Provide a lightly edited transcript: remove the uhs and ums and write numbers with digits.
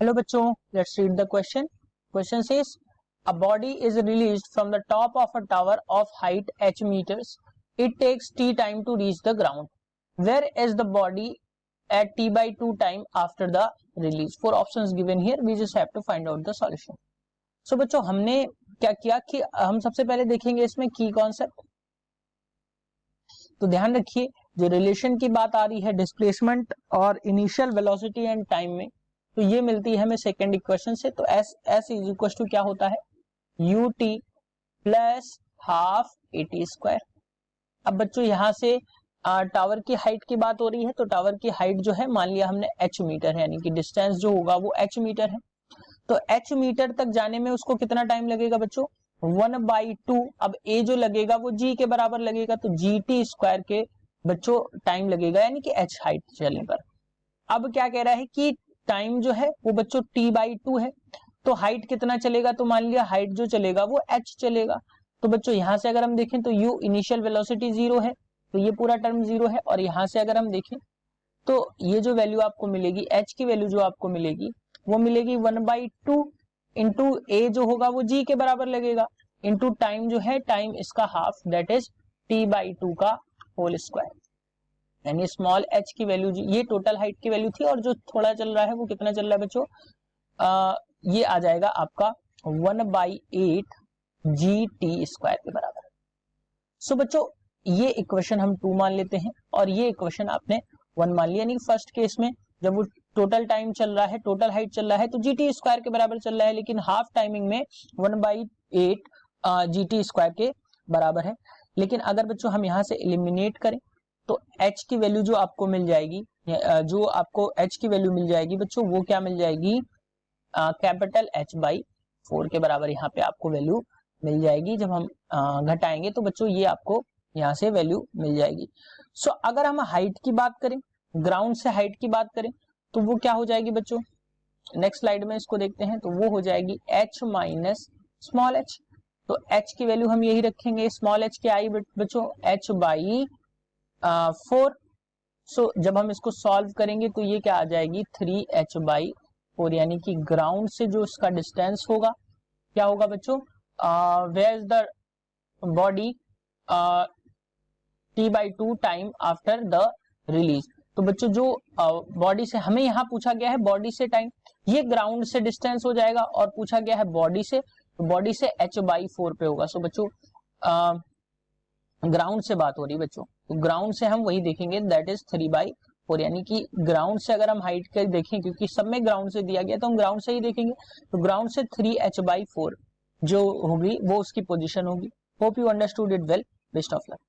Hello बच्चों, let's read the question. Question says a body is released from the top of a tower of height h meters. It takes t time to reach the ground. Where is the body at t by 2 time after the release? 4 options given here. We just have to find out the solution. So बच्चों हमने क्या किया कि हम सबसे पहले देखेंगे इसमें की कॉन्सेप्ट. तो ध्यान रखिए जो रिलेशन की बात आ रही है डिस्प्लेसमेंट और इनिशियल वेलोसिटी एंड टाइम में, तो ये मिलती है हमें सेकेंड इक्वेशन से. तो एस इज इक्वल टू क्या होता है U T plus half A T square. अब बच्चों यहां से टावर की हाइट की बात हो रही है, तो टावर की हाइट जो है मान लिया हमने h मीटर है, यानी कि डिस्टेंस जो होगा वो h मीटर है. तो h मीटर तक जाने में उसको कितना टाइम लगेगा बच्चों 1/2. अब a जो लगेगा वो g के बराबर लगेगा, तो जी टी स्क्वायर के बच्चों टाइम लगेगा, यानी कि h हाइट चलने पर. अब क्या कह रहा है कि टाइम जो है वो बच्चों t/2 है, तो हाइट कितना चलेगा, तो मान लिया हाइट जो चलेगा वो h चलेगा. तो बच्चों यहां से अगर हम देखें तो u इनिशियल वेलोसिटी 0 है, तो ये पूरा टर्म 0 है. और यहां से अगर हम देखें तो ये जो वैल्यू आपको मिलेगी h की वैल्यू जो आपको मिलेगी वो मिलेगी 1/2 इंटू a जो होगा वो g के बराबर लगेगा, इंटू टाइम जो है टाइम इसका हाफ, दैट इज t/2 का होल स्क्वायर. यानी स्मॉल h की वैल्यू, ये टोटल हाइट की वैल्यू थी, और जो थोड़ा चल रहा है वो कितना चल रहा है बच्चों, ये आ जाएगा आपका 1/8 जी टी स्क्वायर के बराबर. सो बच्चों ये इक्वेशन हम 2 मान लेते हैं और ये इक्वेशन आपने 1 मान लिया. यानी फर्स्ट केस में जब वो टोटल टाइम चल रहा है, टोटल हाइट चल रहा है, तो जी टी स्क्वायर के बराबर चल रहा है, लेकिन हाफ टाइमिंग में 1/8 जी टी स्क्वायर के बराबर है. लेकिन अगर बच्चों हम यहाँ से एलिमिनेट करें तो h की वैल्यू जो आपको मिल जाएगी, जो आपको h की वैल्यू मिल जाएगी बच्चों, वो क्या मिल जाएगी कैपिटल h/4 के बराबर यहाँ पे आपको वैल्यू मिल जाएगी. जब हम घटाएंगे तो बच्चों ये आपको यहाँ से वैल्यू मिल जाएगी. सो अगर हम हाइट की बात करें, ग्राउंड से हाइट की बात करें, तो वो क्या हो जाएगी बच्चों, नेक्स्ट स्लाइड में इसको देखते हैं, तो वो हो जाएगी h माइनस स्मॉल h. तो h की वैल्यू हम यही रखेंगे, स्मॉल h क्या आई बच्चों h/4. सो जब हम इसको सॉल्व करेंगे तो ये क्या आ जाएगी 3h/4, यानी कि ग्राउंड से जो इसका डिस्टेंस होगा क्या होगा बच्चों, where is the body t/2 time after the release. तो बच्चों जो बॉडी से हमें यहाँ पूछा गया है बॉडी से टाइम, ये ग्राउंड से डिस्टेंस हो जाएगा, और पूछा गया है बॉडी से, तो बॉडी से h/4 पे होगा. सो बच्चों ग्राउंड से बात हो रही है बच्चों, तो ग्राउंड से हम वही देखेंगे, दैट इज 3/4. यानी कि ग्राउंड से अगर हम हाइट कर देखें, क्योंकि सब में ग्राउंड से दिया गया, तो हम ग्राउंड से ही देखेंगे. तो ग्राउंड से 3h/4 जो होगी वो उसकी पोजीशन होगी. Hope you understood it well. Best of luck.